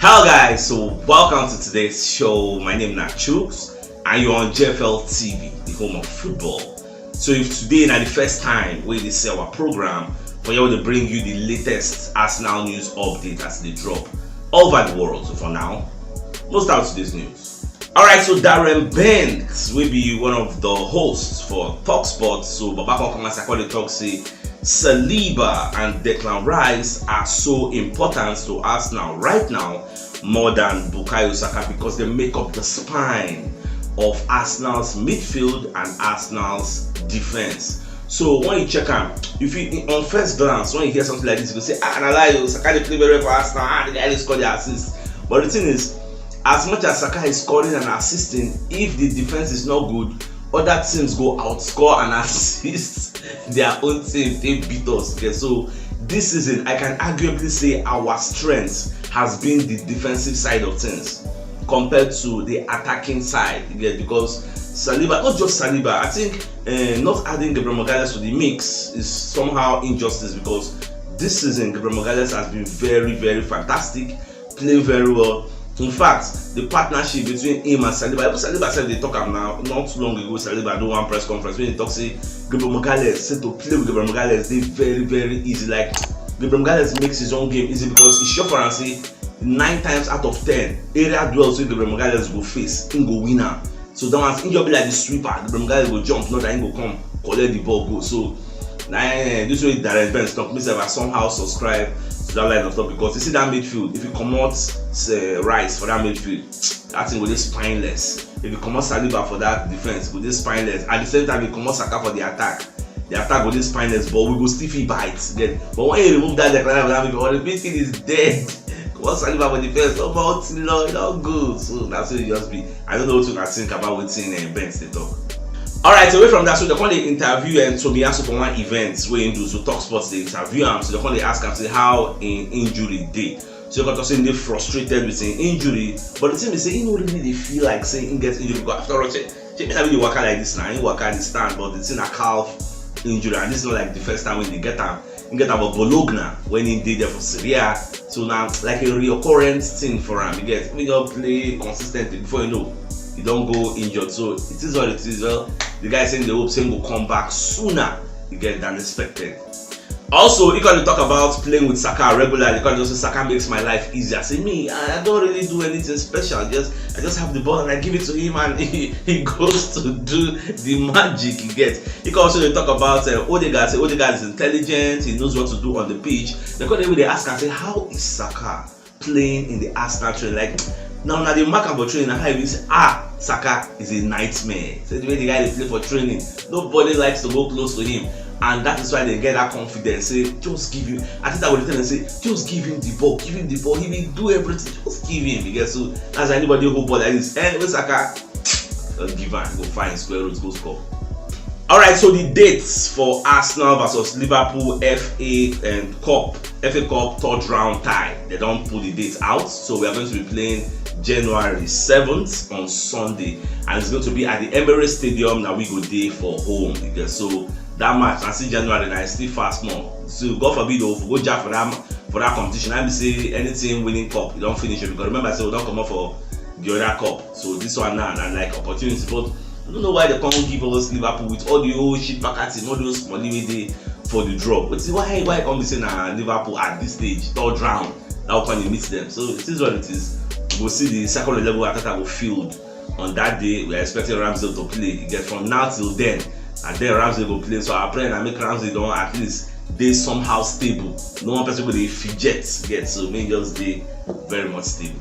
Hello guys, so welcome to today's show. My name is CHUKS and you're on JFL TV, the home of football. So if today is the first time we see our program, we're able to bring you the latest Arsenal news update as they drop all over the world. So for now, let's start today's news. Alright, so Darren Banks will be one of the hosts for TalkSport. So Babako Kamasako talk say Saliba and Declan Rice are so important to Arsenal right now more than Bukayo Saka because they make up the spine of Arsenal's midfield and Arsenal's defense. So when you check out, if you on first glance, when you hear something like this, you can say, Saka they play very well for Arsenal, the guy scored the assist. But the thing is, as much as Saka is scoring and assisting, if the defense is not good, other teams go outscore and assist their own team. They beat us. Okay, so this season, I can arguably say our strength has been the defensive side of things compared to the attacking side. Okay, because Saliba, not just Saliba, I think not adding Gabriel Magalhaes to the mix is somehow injustice because this season Gabriel Magalhaes has been very, very fantastic, playing very well. In fact, the partnership between him and Saliba, Saliba said they talk now, not too long ago, Saliba do one press conference when he talk say Gabriel Magalhaes, said to play with Gabriel Magalhaes, they very, very easy. Like Gabriel Magalhaes makes his own game easy because he sure for and say 9 times out of 10 area duels with Gabriel Magalhaes go face, he go winner. So that one's in your be like the sweeper, Gabriel Magalhaes go jump, not that he go come collect the ball go. So this way Darren Banks talk, myself I somehow subscribe to that line of thought because you see that midfield, if you come out Rice for that midfield, that thing will be spineless. If you come out Saliba for that defense, will be spineless. At the same time, you come out Saka for the attack will be spineless, but we go stiffy bites. But when you remove that decline, the midfield is dead. Come out Saliba for defense, not good. So that's what it just be. I don't know what you can think about waiting Banks they talk. Alright, away from that, so they call the interview and Tomiyasu for one event where you do so TalkSport they interview him, so they call they ask him say how in injury day. So you got to say they frustrated with saying injury, but the thing is say he don't really they feel like saying he gets injured because after all check me not really work out like this now, he work out the stand, but it's in a calf injury and this is not like the first time when they get him. He get him a Bologna when he did there for Syria. So now like a recurrent thing for him. He gets we don't play consistently before you know he don't go injured. So it is what it is. Well, the guy saying the hope saying will come back sooner than expected. Also, you can talk about playing with Saka regularly. You can just say Saka makes my life easier. Say me, I don't really do anything special. I just have the ball and I give it to him and he goes to do the magic he gets. You can also talk about Odegaard. Say Odegaard is intelligent. He knows what to do on the pitch. They ask and say, how is Saka playing in the Arsenal training? Like now the mark for training, how you say Saka is a nightmare. So the way the guy they play for training, nobody likes to go close to him. And that is why they get that confidence. Say, just give him. I think that would tell them say, just give him the ball, give him the ball. He will do everything. Just give him. Because so that's anybody who ball like this. And with Saka, just give him. Go find square roots, go score. Alright, so the dates for Arsenal versus Liverpool FA Cup third round tie. They don't put the dates out. So we are going to be playing January 7th on Sunday. And it's going to be at the Emirates Stadium that we go there for home. Because so that match, I see January and I still fast more. So God forbid go jack for that competition. I be say anything winning cup, you don't finish it because remember I said we don't come up for the other cup. So this one now and like opportunity. But I don't know why they can't give us Liverpool with all the old shit packaging, all those money we did for the draw. But see why can't we say Liverpool at this stage, third round, how can you meet them? So it is what it is. We'll see the second level attacker will field on that day. We are expecting Ramsdale to play. You get from now till then. And then Ramsdale will play. So I pray and I make Ramsdale don't at least they somehow stable. No one person will they fidget get so maybe just they very much stable.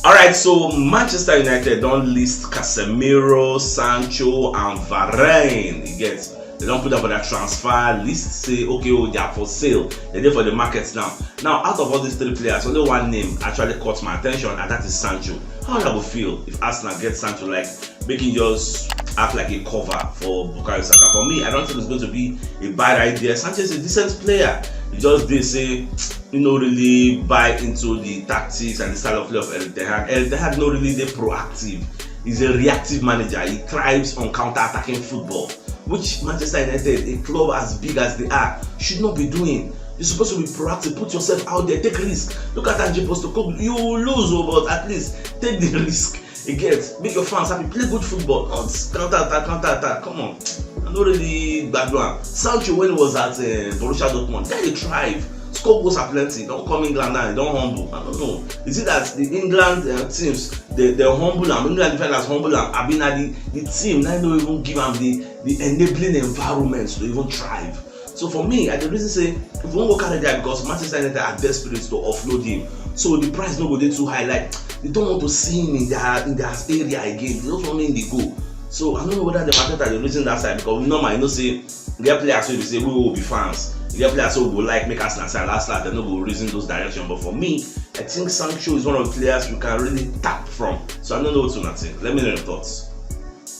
Alright, so Manchester United don't list Casemiro, Sancho, and Varane. You get they don't put them on their transfer list, say okay, they are for sale. They're there for the markets now. Now, out of all these 3 players, only one name actually caught my attention, and that is Sancho. How would I feel if Arsenal gets Sancho, like making just act like a cover for Bukayo Saka? For me, I don't think it's going to be a bad idea. Sancho is a decent player. They say really buy into the tactics and the style of play of Erik Ten Hag. Erik Ten Hag not really the proactive. He's a reactive manager. He thrives on counter-attacking football, which Manchester United, a club as big as they are, should not be doing. You're supposed to be proactive, put yourself out there, take risk. Look at Ange Postecoglou. You will lose, but at least take the risk. You get, make your fans happy, play good football, not counter-attack. Come on, I'm not really bad one. Sancho, when he was at Borussia Dortmund, guy they thrive. Score goals are plenty. Don't come England now, don't humble. I don't know. Is it that the England teams they're humble and England defenders humble and I've been at the team now don't even give them the enabling environment to even thrive. So for me, I the reason say if we won't go carry that because Manchester United are desperate to offload him. So the price no go dey too high. Like they don't want to see him in their area again. They don't want him to go. So I don't know whether the market are the reason that side because we normally know say their players will say we will be fans. The players who will like make us side last they no go reason those directions. But for me, I think Sancho is one of the players you can really tap from. So I don't know what to think. Let me know your thoughts.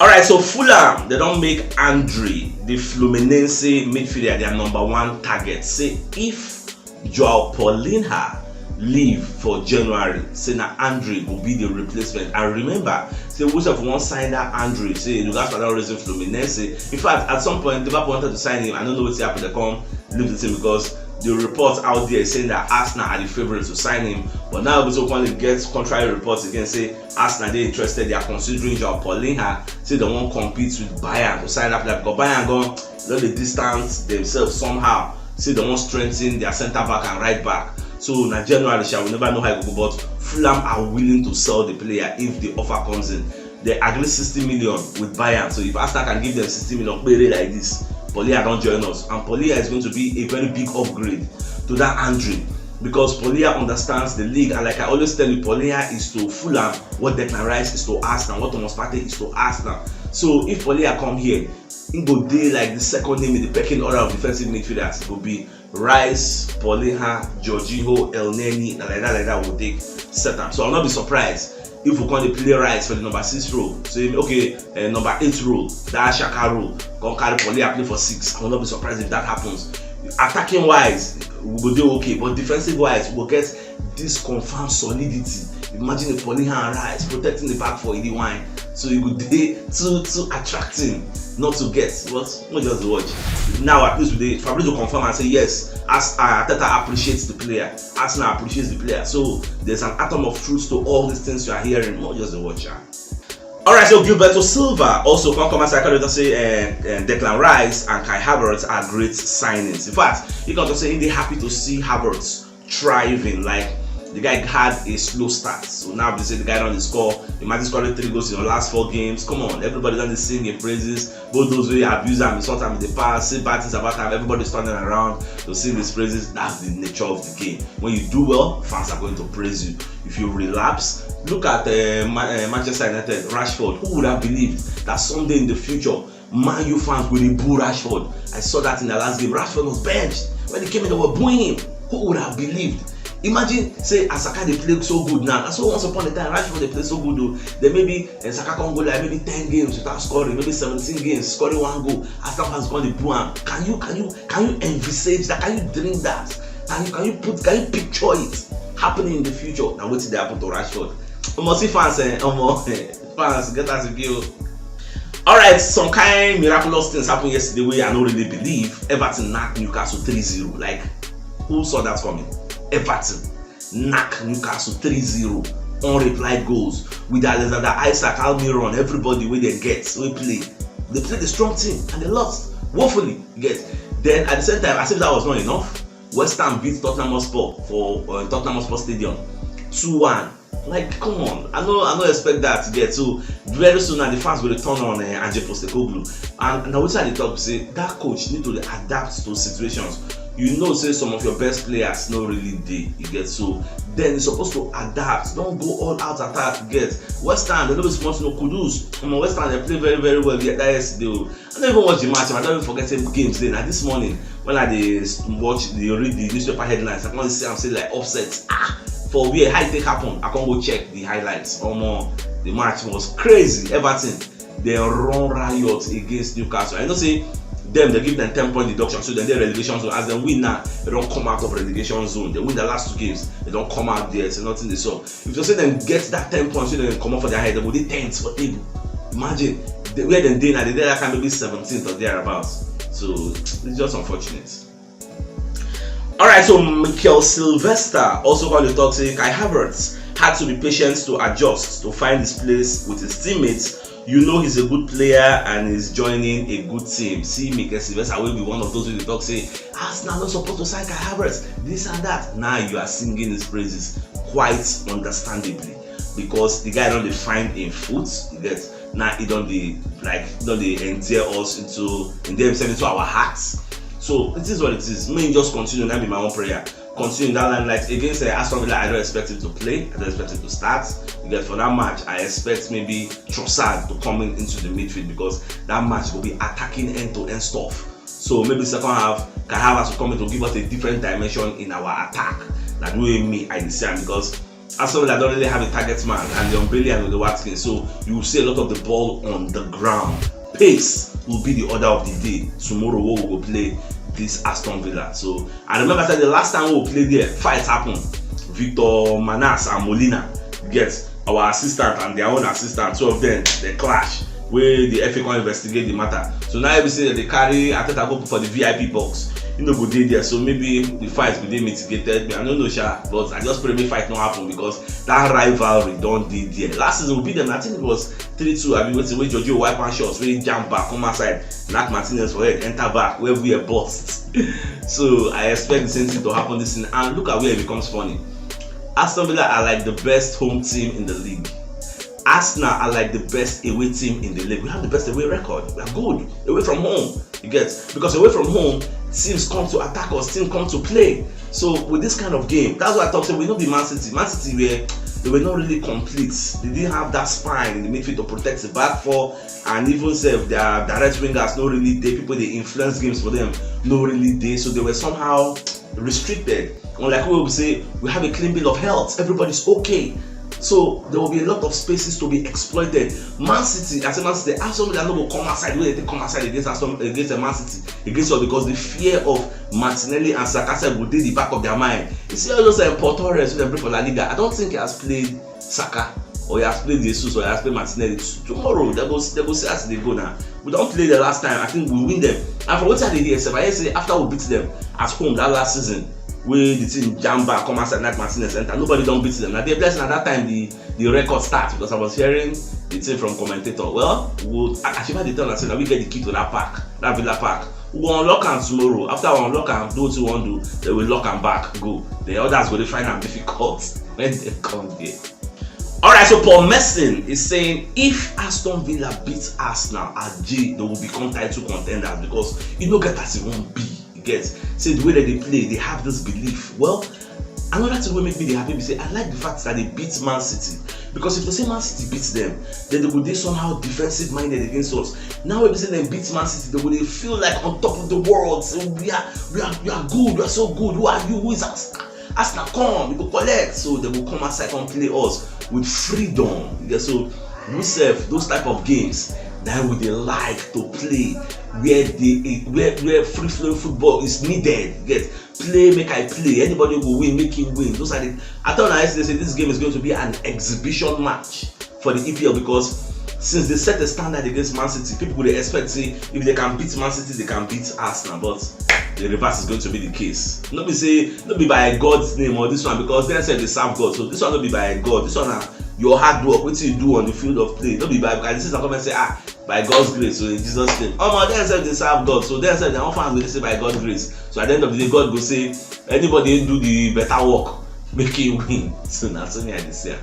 Alright, so Fulham, they don't make Andre, the Fluminense midfielder, their #1 target. Say if Joao Paulinho leave for January, say now Andre will be the replacement. And remember, say we have one signed that Andre, say you guys for that reason Fluminense. In fact, at some point Liverpool wanted to sign him. I don't know what's happened. They come leave the team because the reports out there saying that Arsenal are the favourites to sign him. But now we want to get contrary reports again. Say Arsenal they interested, they are considering Joao Paulinho. Say they won't compete with Bayern to sign up because Bayern gone they distance themselves somehow. Say they won't strengthen their centre back and right back. So in January, we never know how it will go, but Fulham are willing to sell the player if the offer comes in. They agree 60 million with Bayern. So if Arsenal can give them 60 million, pay like this, Paulinho don't join us. And Paulinho is going to be a very big upgrade to that Andre. Because Paulinho understands the league. And like I always tell you, Paulinho is to Fulham what Declan Rice is to Arsenal, what Thomas Partey is to Arsenal. So if Paulinho come here, it go day like the second name in the pecking order of defensive midfielders. It will be Rice, Paulinho, Jorginho, El Neni, like that will take setup. So I'll not be surprised if we can play Rice for the #6 role. So okay, #8 role, that Saka role, can carry Paulinho play for 6. I will not be surprised if that happens. Attacking wise, we will do okay, but defensive wise, we will get this confirmed solidity. Imagine if Paulinho and Rice protecting the back for Wine. So you could be too attracting not to get, but we just watch. Now at least we Fabrizio confirm and say yes, as Arteta appreciates the player, Arsenal appreciates the player. So there's an atom of truth to all these things you are hearing, not just the watcher. Alright, so Gilberto Silva also come and say Declan Rice and Kai Havertz are great signings. In fact, you can just say they're happy to see Havertz thriving. Like the guy had a slow start, so now they say the guy don't score. Imagine scoring 3 goals in the last 4 games. Come on, everybody done sing in praises. Both those who abuse him, insult him in the past, say bad things about him. Everybody's standing around to sing these praises. That's the nature of the game. When you do well, fans are going to praise you. If you relapse, look at Manchester United, Rashford. Who would have believed that someday in the future, Man U fans will boo Rashford? I saw that in the last game. Rashford was benched. When he came in, they were booing him. Who would have believed? Imagine, say, Saka they play so good now. And so once upon a time, Rashford they play so good though. Then maybe Saka can go like maybe 10 games without scoring, maybe 17 games, scoring 1 goal. After fans gone the boo him. Can you envisage that? Can you dream that? Can you picture it happening in the future? Now what did they happen to Rashford? Almost see fans fans get us a view. Alright, some kind miraculous things happened yesterday where I don't really believe. Everton knocked Newcastle 3-0. Like, who saw that coming? Everton knock Newcastle 3-0, unreplied goals with Alexander Isak, Almiron, everybody where they get, we play. They played a strong team and they lost. Woefully, you get. Then at the same time, as if that was not enough, West Ham beat Tottenham Hotspur for Tottenham Hotspur Stadium 2-1. Like, come on, I don't expect that to get. So very soon now the fans will return on Ange Postecoglou. And now which side they talk say that coach need to adapt to situations. You know, say some of your best players not really there, you get. So then you're supposed to adapt. Don't go all out attack, you get. West Ham, they don't be smart no Kudus. West Ham, they play very, very well. Yeah, that yesterday. I don't even watch the match, I don't even forget the games then. Like this morning, when I read the newspaper headlines, I can only see I'm saying like offsets. For where high take happen, I can go check the highlights. The match was crazy. Everton, they run riot against Newcastle. I know say them they give them 10-point deduction, so then they relegation zone. As they win now, they don't come out of relegation zone. They win the last 2 games, they don't come out there. It's nothing they saw. If you say them get that 10 points, so then come out for their head, they will be 10th for table. Imagine where they did now, they did that kind of be 17th or thereabouts. So it's just unfortunate. Alright, so Mikel Sylvester also called the talk saying Kai Havertz had to be patient to adjust to find his place with his teammates. You know he's a good player and he's joining a good team. See, Mikel Sylvester will be one of those who the talk say Arsenal not supposed to sign Kai Havertz, this and that. Now you are singing his praises quite understandably because the guy don't find in foot. You get now he don't enter us into our hearts. So it is what it is. Me just continue, that be my own prayer. Continue that limelight against Aston Villa. I don't expect him to play. I don't expect him to start. Because for that match, I expect maybe Trossard to come into the midfield because that match will be attacking end-to-end stuff. So maybe second half, Kai Havertz will come in to give us a different dimension in our attack. Like me, I understand because Aston Villa don't really have a target man and the Umbrella and the Watkins. So you will see a lot of the ball on the ground. Pace will be the order of the day. Tomorrow we will play this Aston Villa. So I remember that the last time we played there, fights happened. Victor Manas and Molina get our assistant and their own assistant, two of them, they clash where the FA can investigate the matter. So now you see that they carry Ateta go for the VIP box. You know, go there. So maybe the fight will be mitigated. I don't know, but I just pray the fight not happen because that rivalry don't did there. Last season we beat them. I think it was 3-2. I mean, wait, Giorgio wipe and shots, where he jump back, come outside, knock Martinez for head, enter back, where we are bust. So I expect the same thing to happen this season. And look at where it becomes funny. Aston Villa are like the best home team in the league. Arsenal are like the best away team in the league. We have the best away record. We are good away from home. You get, because away from home, teams come to attack us, teams come to play. So with this kind of game, that's why I thought we don't be Man City. Man City they were not really complete. They didn't have that spine in the midfield to protect the back four, and even their direct wingers not really there. People they influence games for them not really there. So they were somehow restricted. Unlike we would say, we have a clean bill of health. Everybody's okay. So there will be a lot of spaces to be exploited. Man City, as a Man City, Aston Villa no go come outside where they come outside against the Man City against us because the fear of Martinelli and Saka will be the back of their mind. You see all those Paul Torres who they play for La Liga. I don't think he has played Saka or he has played Jesus or he has played Martinelli. Tomorrow they go see as they go now. We don't play the last time. I think we win them. And for what they did, I say after we beat them at home that last season, where the team jam back, come outside, like Martinez enter, nobody don't beat them. Now they're blessing at that time the record starts because I was hearing the team from commentator. Well, we'll actually the turn and say that we get the key to that park, that Villa Park. We'll unlock them tomorrow. After we unlock them, those who want to, they will lock them back, go. The others will find them difficult when they come there. Alright, so Paul Messin is saying if Aston Villa beats Arsenal at G, they will become title contenders because you don't get as it won't be. Get say the way that they play, they have this belief. Well, another thing will make me happy. Say I like the fact that they beat Man City because if they say Man City beats them, then they would be somehow defensive minded against us. Now if they say they beat Man City, they would feel like on top of the world. So we are good. We are so good. Who are you? Who is Arsenal? Arsenal come, we go collect. So they will come outside and play us with freedom. Yeah, so we serve those type of games that would they like to play where free flowing football is needed. Get play, make I play. Anybody who win, make him win. Those are the. I thought I say this game is going to be an exhibition match for the EPL because since they set a standard against Man City, people would expect say if they can beat Man City, they can beat Arsenal. But the reverse is going to be the case. Not be by God's name or this one because they said they serve God. So this one not be by God. This one your hard work, what you do on the field of play. Don't be by because this is come and say by God's grace, so in Jesus' name. They said they serve God, so they said their own fans will say by God's grace. So at the end of the day, God will say anybody do the better work, make him win. So that's only I say.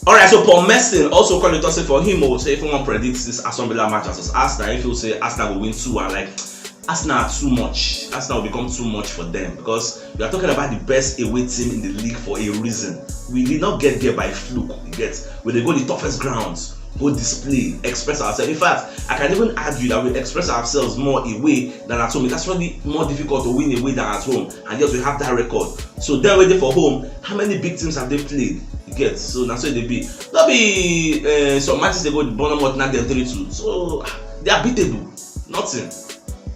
Alright, so Paul Messin also called it to say for him, will say if one predicts this Aston Villa match versus Arsenal, if you say Arsenal will win 2 and like Arsenal are too much. Arsenal will become too much for them because we are talking about the best away team in the league for a reason. We did not get there by fluke. You get when they go the toughest grounds, go display, express ourselves. In fact, I can even argue that we express ourselves more away than at home. It's actually more difficult to win away than at home, and yet we have that record. So they're ready for home. How many big teams have they played? You get so that's why they be. Not be some matches they go Bournemouth now they're 3-2. So they are beatable. Nothing.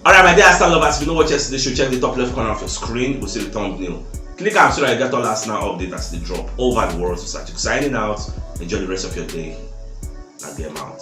Alright, my dear Aston lovers, if you know what yesterday, should check the top left corner of your screen. We'll see the thumbnail. Click on so that you get all Arsenal updates as they drop over the world. So CHUKS signing out. Enjoy the rest of your day. Now get out.